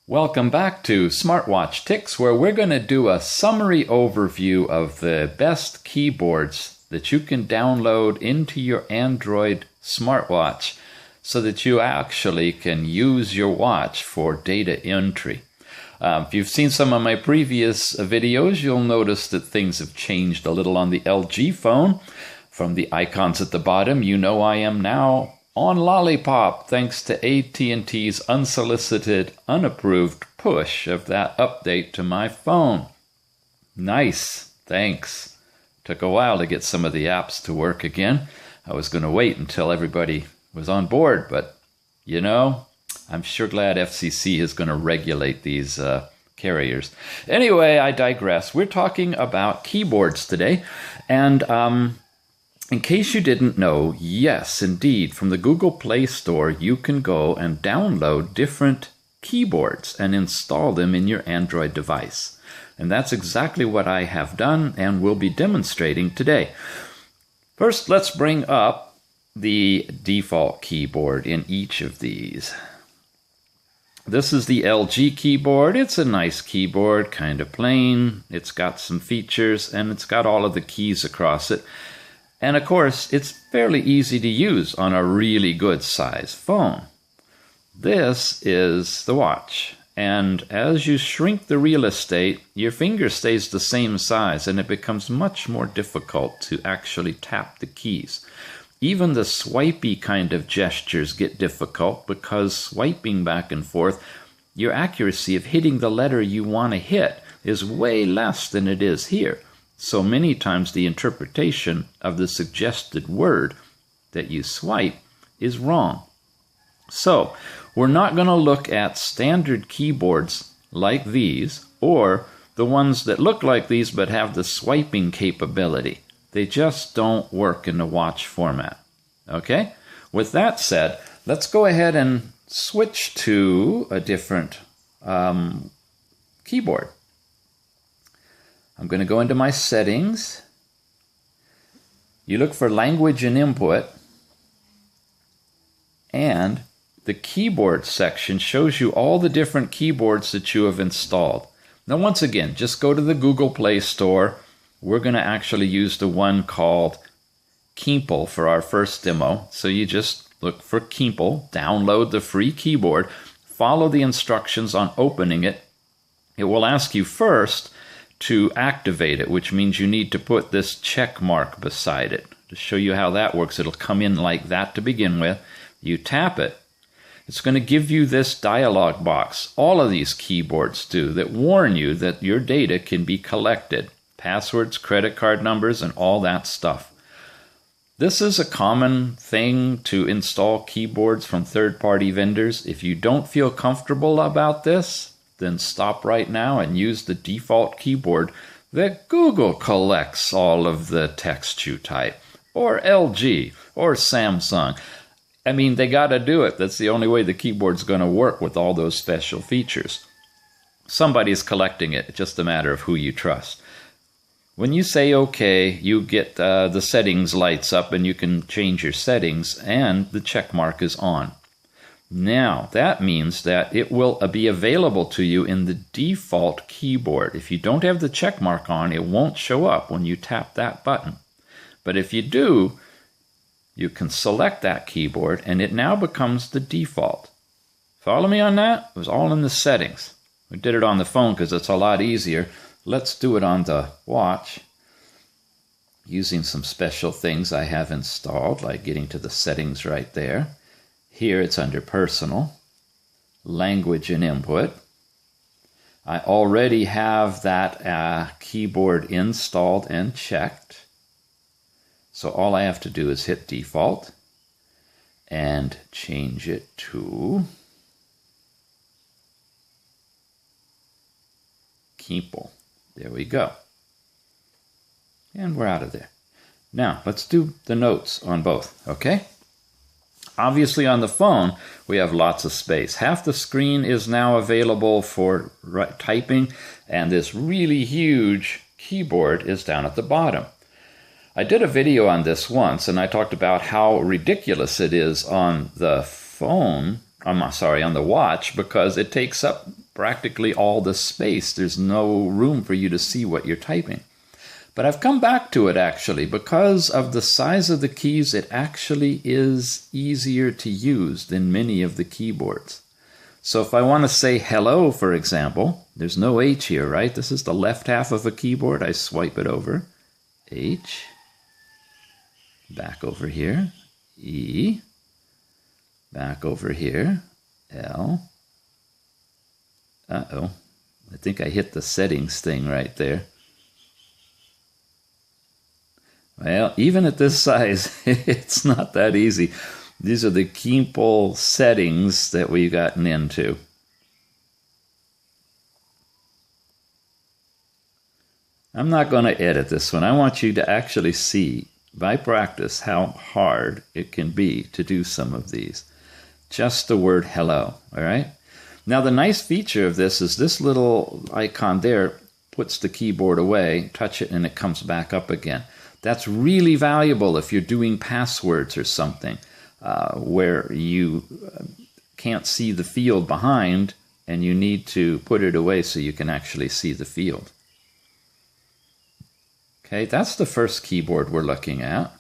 Welcome back to Smartwatch Tics, where we're going to do a summary overview of the best keyboards that you can download into your Android smartwatch so that you actually can use your watch for data entry. If you've seen some of my previous videos, you'll notice that things have changed a little on the LG phone. From the icons at the bottom, you know I am now on Lollipop, thanks to AT&T's unsolicited, unapproved push of that update to my phone. Nice, thanks. Took a while to get some of the apps to work again. I was going to wait until everybody was on board, but, you know, I'm sure glad FCC is going to regulate these carriers. Anyway, I digress. We're talking about keyboards today, and in case you didn't know, yes, indeed, from the Google Play Store, you can go and download different keyboards and install them in your Android device. And that's exactly what I have done and will be demonstrating today. First, let's bring up the default keyboard in each of these. This is the LG keyboard. It's a nice keyboard, kind of plain. It's got some features, and it's got all of the keys across it. And of course, it's fairly easy to use on a really good size phone. This is the watch. And as you shrink the real estate, your finger stays the same size and it becomes much more difficult to actually tap the keys. Even the swipey kind of gestures get difficult because swiping back and forth, your accuracy of hitting the letter you want to hit is way less than it is here. So many times the interpretation of the suggested word that you swipe is wrong. So we're not going to look at standard keyboards like these or the ones that look like these but have the swiping capability. They just don't work in the watch format. Okay? With that said, let's go ahead and switch to a different keyboard. I'm going to go into my settings. You look for language and input, and the keyboard section shows you all the different keyboards that you have installed. Now once again, just go to the Google Play Store. We're going to actually use the one called Keeple for our first demo. So you just look for Keeple, download the free keyboard, follow the instructions on opening it. It will ask you first to activate it, which means you need to put this check mark beside it. To show you how that works, it'll come in like that to begin with. You tap it. It's going to give you this dialog box. All of these keyboards do, that warn you that your data can be collected. Passwords, credit card numbers, and all that stuff. This is a common thing to install keyboards from third-party vendors. If you don't feel comfortable about this, then stop right now and use the default keyboard that Google collects all of the text you type, or LG, or Samsung. I mean, they got to do it. That's the only way the keyboard's going to work with all those special features. Somebody's collecting it. It's just a matter of who you trust. When you say OK, you get the settings lights up and you can change your settings, and the check mark is on. Now, that means that it will be available to you in the default keyboard. If you don't have the check mark on, it won't show up when you tap that button. But if you do, you can select that keyboard, and it now becomes the default. Follow me on that? It was all in the settings. We did it on the phone because it's a lot easier. Let's do it on the watch using some special things I have installed, like getting to the settings right there. Here it's under Personal, Language and Input. I already have that keyboard installed and checked. So all I have to do is hit Default and change it to Keeple. There we go. And we're out of there. Now, let's do the notes on both, okay? Obviously, on the phone, we have lots of space. Half the screen is now available for typing, and this really huge keyboard is down at the bottom. I did a video on this once, and I talked about how ridiculous it is on the phone, on the watch, because it takes up practically all the space. There's no room for you to see what you're typing. But I've come back to it actually. Because of the size of the keys, it actually is easier to use than many of the keyboards. So if I want to say hello, for example, there's no H here, right? This is the left half of a keyboard. I swipe it over. H. Back over here. E. Back over here. L. Uh-oh. I think I hit the settings thing right there. Well, even at this size, it's not that easy. These are the keyboard settings that we've gotten into. I'm not going to edit this one. I want you to actually see, by practice, how hard it can be to do some of these. Just the word hello, all right? Now, the nice feature of this is this little icon there puts the keyboard away, touch it, and it comes back up again. That's really valuable if you're doing passwords or something where you can't see the field behind and you need to put it away so you can actually see the field. Okay, that's the first keyboard we're looking at.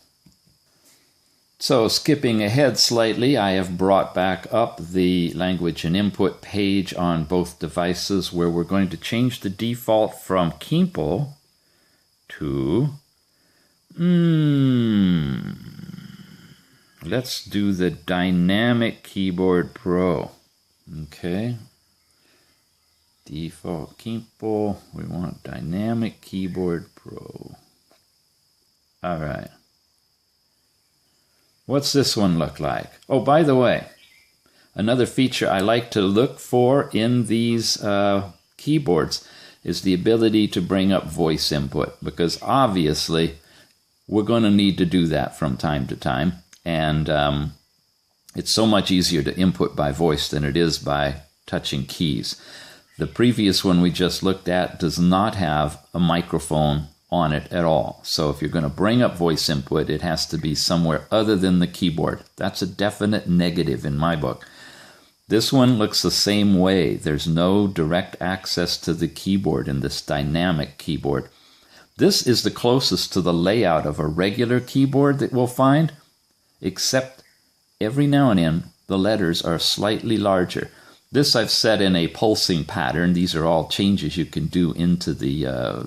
So skipping ahead slightly, I have brought back up the language and input page on both devices where we're going to change the default from Kimpel to let's do the Dynamic Keyboard Pro. Okay. Default Kimpel. We want Dynamic Keyboard Pro. All right. What's this one look like? Oh, by the way, another feature I like to look for in these keyboards is the ability to bring up voice input, because obviously we're going to need to do that from time to time. And it's so much easier to input by voice than it is by touching keys. The previous one we just looked at does not have a microphone on it at all. So if you're going to bring up voice input, it has to be somewhere other than the keyboard. That's a definite negative in my book. This one looks the same way. There's no direct access to the keyboard in this dynamic keyboard. This is the closest to the layout of a regular keyboard that we'll find, except every now and then the letters are slightly larger. This I've set in a pulsing pattern. These are all changes you can do into the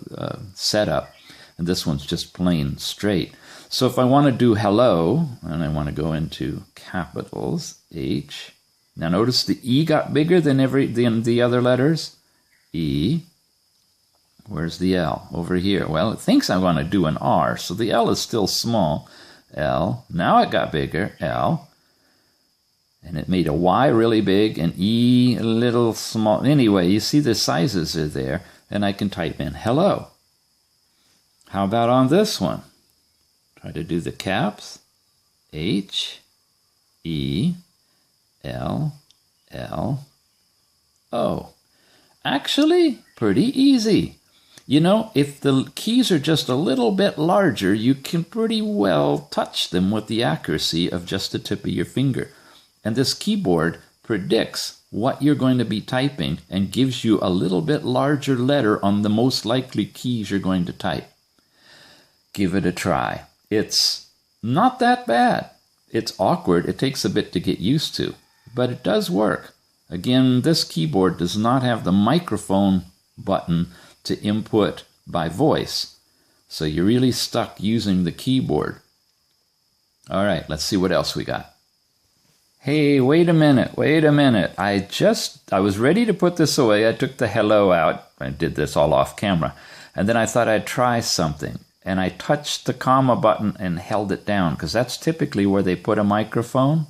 setup. And this one's just plain straight. So if I want to do hello, and I want to go into capitals, H. Now notice the E got bigger than the other letters. E. Where's the L? Over here. Well, it thinks I want to do an R, so the L is still small. L. Now it got bigger. L. And it made a Y really big and E a little small. Anyway, you see the sizes are there, and I can type in hello. How about on this one? Try to do the caps. H, E, L, L, O. Actually, pretty easy. You know, if the keys are just a little bit larger, you can pretty well touch them with the accuracy of just the tip of your finger. And this keyboard predicts what you're going to be typing and gives you a little bit larger letter on the most likely keys you're going to type. Give it a try. It's not that bad. It's awkward. It takes a bit to get used to, but it does work. Again, this keyboard does not have the microphone button to input by voice, so you're really stuck using the keyboard. All right, let's see what else we got. Hey, wait a minute. I was ready to put this away. I took the hello out. I did this all off camera. And then I thought I'd try something. And I touched the comma button and held it down, because that's typically where they put a microphone.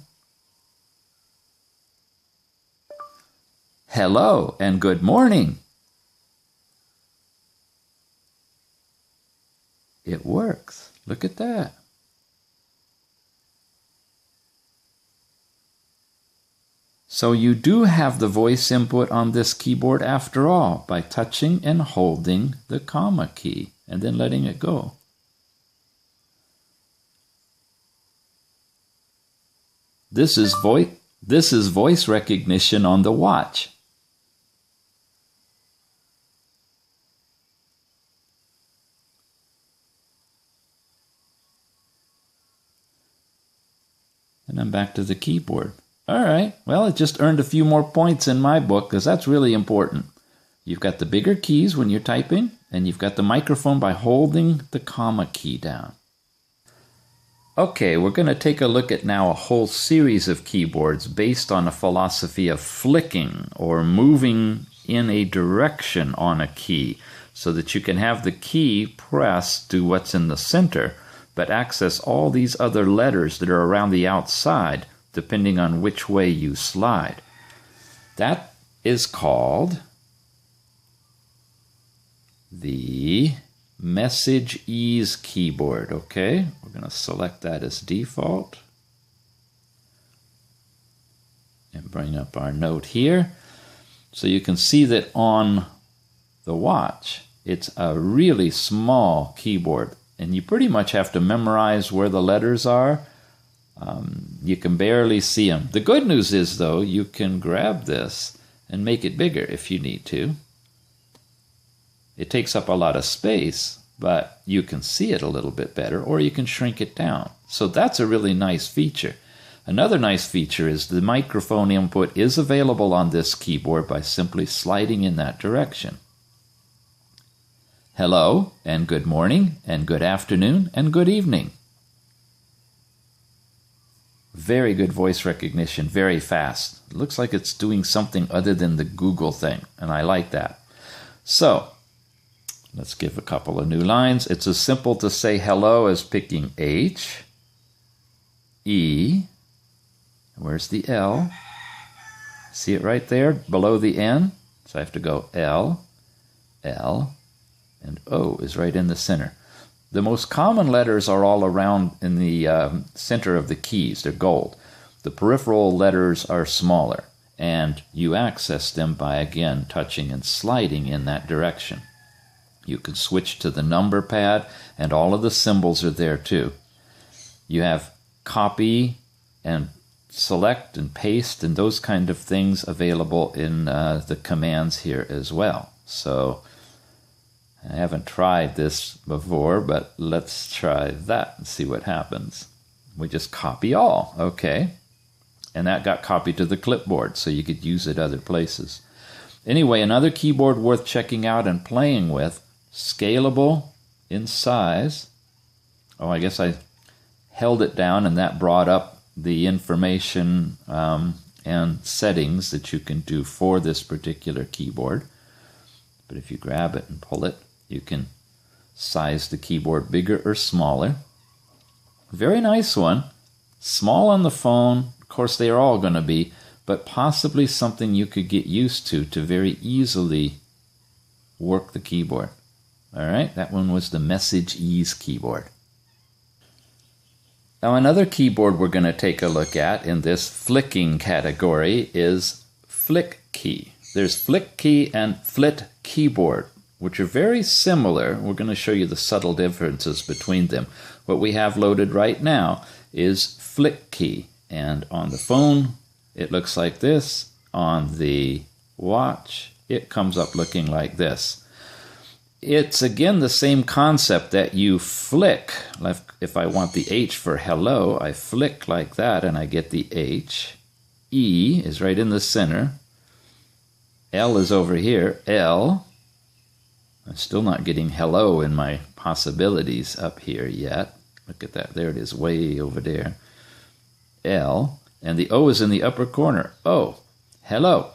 Hello and good morning. It works. Look at that. So you do have the voice input on this keyboard after all, by touching and holding the comma key and then letting it go. This is voice recognition on the watch. And I'm back to the keyboard. All right, well, it just earned a few more points in my book because that's really important. You've got the bigger keys when you're typing, and you've got the microphone by holding the comma key down. Okay, we're going to take a look at now a whole series of keyboards based on a philosophy of flicking or moving in a direction on a key so that you can have the key pressed to what's in the center but access all these other letters that are around the outside depending on which way you slide. That is called the Message Ease keyboard, okay? We're going to select that as default and bring up our note here. So you can see that on the watch, it's a really small keyboard, and you pretty much have to memorize where the letters are. You can barely see them. The good news is, though, you can grab this and make it bigger if you need to. It takes up a lot of space, but you can see it a little bit better, or you can shrink it down. So that's a really nice feature. Another nice feature is the microphone input is available on this keyboard by simply sliding in that direction. Hello, and good morning, and good afternoon, and good evening. Very good voice recognition, very fast. It looks like it's doing something other than the Google thing, and I like that. So, let's give a couple of new lines. It's as simple to say hello as picking H, E, where's the L? See it right there below the N? So I have to go L, L, and O is right in the center. The most common letters are all around in the center of the keys. They're gold. The peripheral letters are smaller, and you access them by, again, touching and sliding in that direction. You can switch to the number pad, and all of the symbols are there too. You have copy and select and paste and those kind of things available in the commands here as well. So I haven't tried this before, but let's try that and see what happens. We just copy all, okay. And that got copied to the clipboard, so you could use it other places. Anyway, another keyboard worth checking out and playing with, scalable in size. Oh, I guess I held it down and that brought up the information and settings that you can do for this particular keyboard. But if you grab it and pull it, you can size the keyboard bigger or smaller. Very nice one. Small on the phone. Of course, they are all going to be, but possibly something you could get used to very easily work the keyboard. All right, that one was the Message Ease keyboard. Now, another keyboard we're going to take a look at in this flicking category is Flick Key. There's Flick Key and Flit Keyboard, which are very similar. We're going to show you the subtle differences between them. What we have loaded right now is Flick Key, and on the phone, it looks like this. On the watch, it comes up looking like this. It's, again, the same concept that you flick. If I want the H for hello, I flick like that, and I get the H. E is right in the center. L is over here. L. I'm still not getting hello in my possibilities up here yet. Look at that. There it is, way over there. L. And the O is in the upper corner. O. Hello.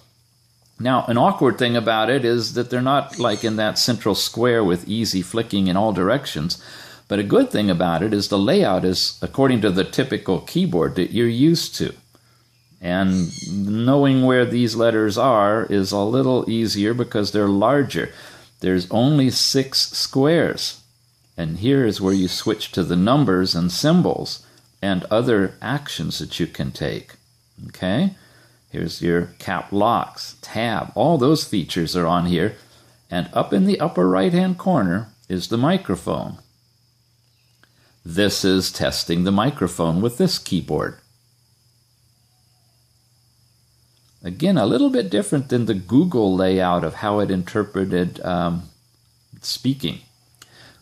Now, an awkward thing about it is that they're not like in that central square with easy flicking in all directions. But a good thing about it is the layout is according to the typical keyboard that you're used to. And knowing where these letters are is a little easier because they're larger. There's only 6 squares. And here is where you switch to the numbers and symbols and other actions that you can take. Okay? Here's your cap locks, tab. All those features are on here. And up in the upper right-hand corner is the microphone. This is testing the microphone with this keyboard. Again, a little bit different than the Google layout of how it interpreted speaking.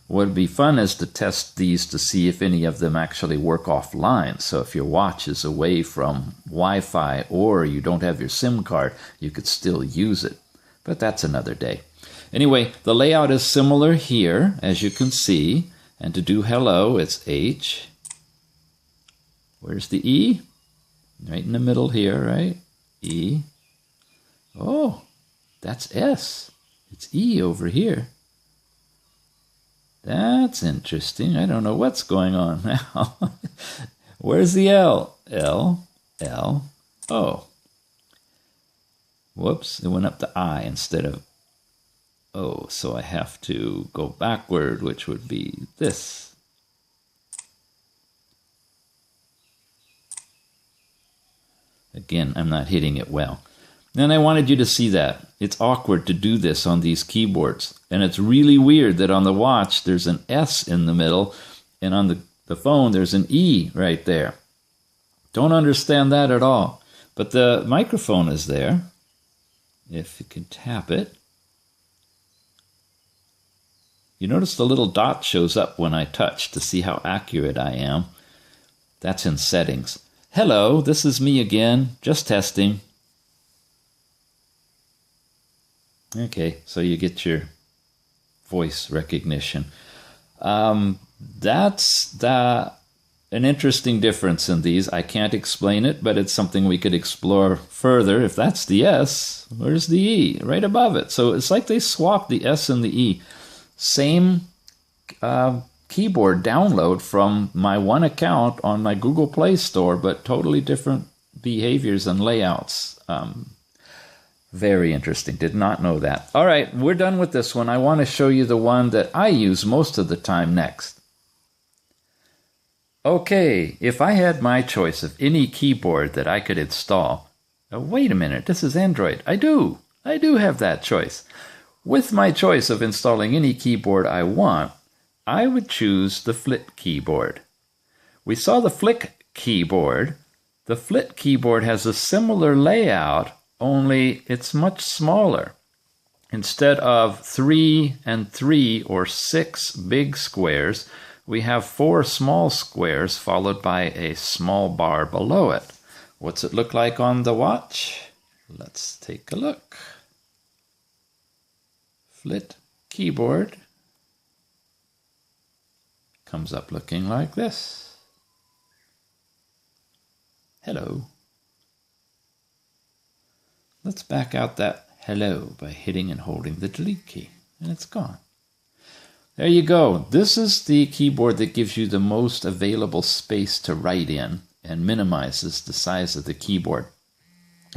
what would be fun is to test these to see if any of them actually work offline. So if your watch is away from Wi-Fi or you don't have your SIM card, you could still use it. But that's another day. Anyway, the layout is similar here, as you can see. And to do hello, it's H. Where's the E? Right in the middle here, right? E. Oh, that's S. It's E over here. That's interesting. I don't know what's going on now. Where's the L? L, L, O. Whoops, it went up to I instead of O, so I have to go backward, which would be this. Again, I'm not hitting it well. And I wanted you to see that. It's awkward to do this on these keyboards. And it's really weird that on the watch there's an S in the middle, and on the phone there's an E right there. Don't understand that at all. But the microphone is there. If you can tap it. You notice the little dot shows up when I touch to see how accurate I am. That's in settings. Hello, this is me again, just testing. Okay, so you get your voice recognition. That's an interesting difference in these. I can't explain it, but it's something we could explore further. If that's the S, where's the E? Right above it. So it's like they swapped the S and the E. Same keyboard download from my one account on my Google Play Store, but totally different behaviors and layouts. Very interesting. Did not know that. All right, we're done with this one. I want to show you the one that I use most of the time next. Okay, if I had my choice of any keyboard that I could install... wait a minute, this is Android. I do have that choice. With my choice of installing any keyboard I want, I would choose the Flit keyboard. We saw the Flick keyboard. The Flit keyboard has a similar layout, only it's much smaller. Instead of 3 and 3 or 6 big squares, we have 4 small squares followed by a small bar below it. What's it look like on the watch? Let's take a look. Flit keyboard comes up looking like this. Hello. Let's back out that hello by hitting and holding the delete key, and it's gone. There you go. This is the keyboard that gives you the most available space to write in and minimizes the size of the keyboard.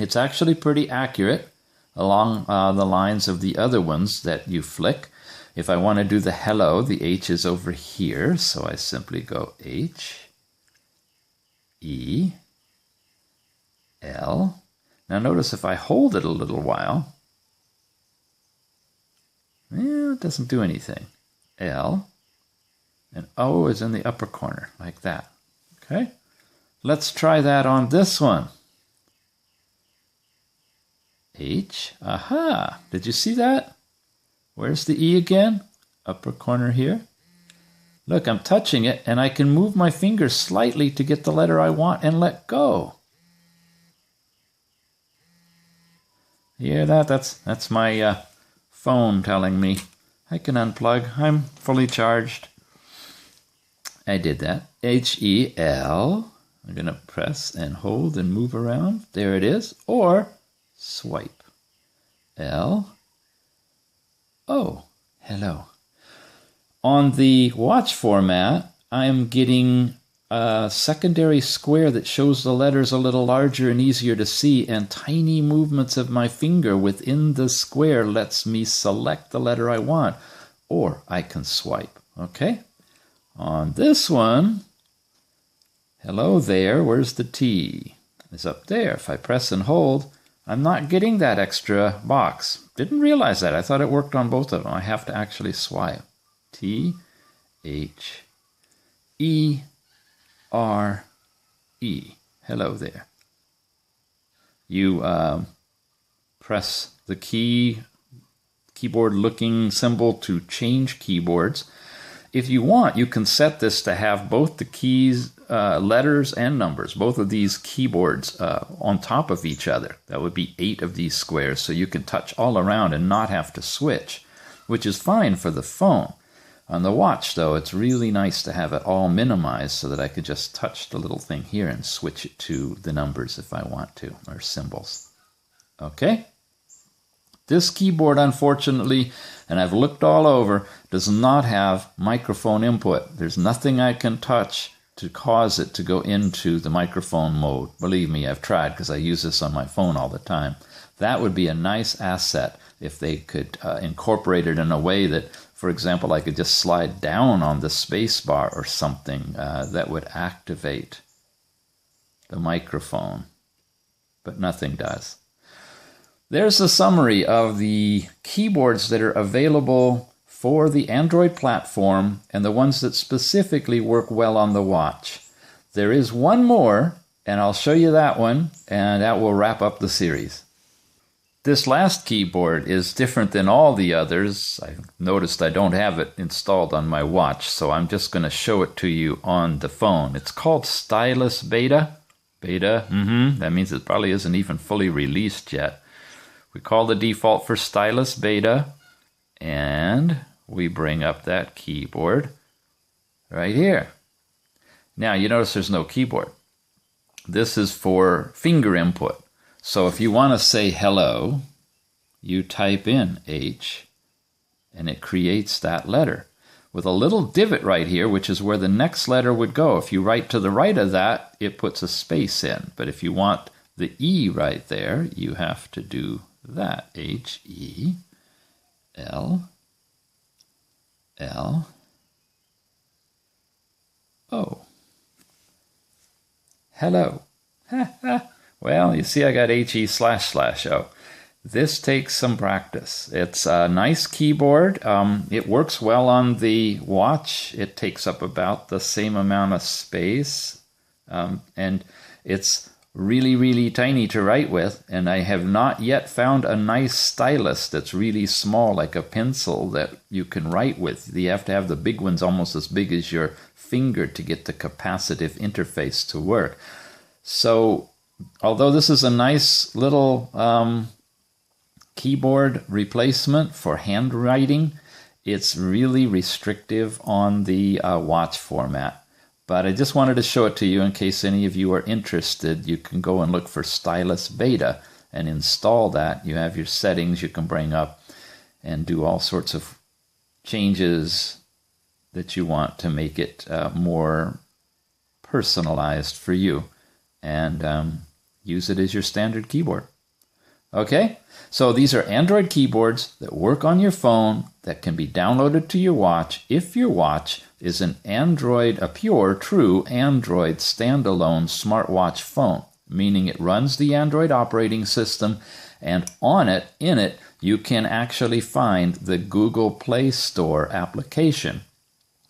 It's actually pretty accurate along the lines of the other ones that you flick. If I want to do the hello, the H is over here, so I simply go H, E, L. Now notice if I hold it a little while, it doesn't do anything. L, and O is in the upper corner, like that. Okay? Let's try that on this one. H, aha, did you see that? Where's the E again? Upper corner here. Look, I'm touching it, and I can move my finger slightly to get the letter I want and let go. You hear that? That's my phone telling me I can unplug. I'm fully charged. I did that. H-E-L. I'm going to press and hold and move around. There it is. Or swipe. L. Oh, hello. On the watch format, I'm getting a secondary square that shows the letters a little larger and easier to see, and tiny movements of my finger within the square lets me select the letter I want, or I can swipe. Okay? On this one, hello there, where's the T? It's up there. If I press and hold, I'm not getting that extra box. Didn't realize that. I thought it worked on both of them. I have to actually swipe. T, H, E, R, E. Hello there. You press the keyboard looking symbol to change keyboards. if you want, you can set this to have both the keys, letters and numbers, both of these keyboards on top of each other. That would be 8 of these squares, so you can touch all around and not have to switch, which is fine for the phone. On the watch, though, it's really nice to have it all minimized so that I could just touch the little thing here and switch it to the numbers if I want to, or symbols. Okay? This keyboard, unfortunately, and I've looked all over, does not have microphone input. There's nothing I can touch to cause it to go into the microphone mode. Believe me, I've tried because I use this on my phone all the time. That would be a nice asset if they could incorporate it in a way that, for example, I could just slide down on the space bar or something that would activate the microphone, but nothing does. There's a summary of the keyboards that are available for the Android platform and the ones that specifically work well on the watch. There is one more, and I'll show you that one, and that will wrap up the series. This last keyboard is different than all the others. I noticed I don't have it installed on my watch, so I'm just going to show it to you on the phone. It's called Stylus Beta. That means it probably isn't even fully released yet. We call the default for Stylus Beta, and we bring up that keyboard right here. Now, you notice there's no keyboard. This is for finger input. So if you want to say hello, you type in H, and it creates that letter with a little divot right here, which is where the next letter would go. If you write to the right of that, it puts a space in. But if you want the E right there, you have to do that. H-E-L-L-O. Hello. Well, you see I got H-E//O. This takes some practice. It's a nice keyboard. It works well on the watch. It takes up about the same amount of space. And it's really, really tiny to write with, and I have not yet found a nice stylus that's really small, like a pencil, that you can write with. You have to have the big ones almost as big as your finger to get the capacitive interface to work. So, although this is a nice little keyboard replacement for handwriting, it's really restrictive on the watch format. But I just wanted to show it to you in case any of you are interested. You can go and look for Stylus Beta and install that. You have your settings you can bring up and do all sorts of changes that you want to make it more personalized for you, and use it as your standard keyboard. Okay, so these are Android keyboards that work on your phone that can be downloaded to your watch if your watch is an Android, a pure, true Android standalone smartwatch phone, meaning it runs the Android operating system, and on it, in it, you can actually find the Google Play Store application.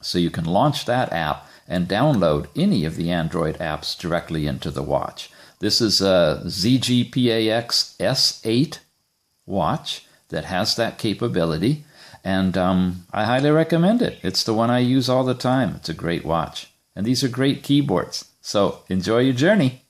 So you can launch that app and download any of the Android apps directly into the watch. This is a ZGPAX S8 watch that has that capability, and I highly recommend it. It's the one I use all the time. It's a great watch. And these are great keyboards. So enjoy your journey.